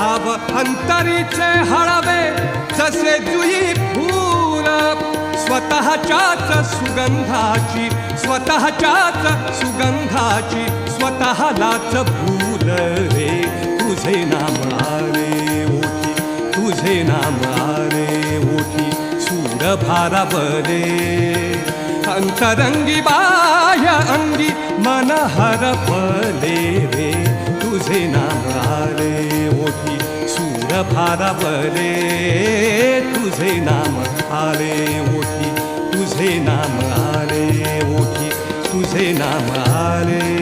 भाव अंतरीचे हळवे जसे जुई फूल स्वतःच्याच सुगंधाची स्वतःलाच भूल रे तुझे नाम आले ओठी तुझे नाम आले ओठी सूर भारावले अंतरंगी बाह्य अंगी मन हरपले रे तुझे नाम आले ओठी सूर भारावले तुझे नाम आले ओठी तुझे नाम आले ओठी तुझे नाम आले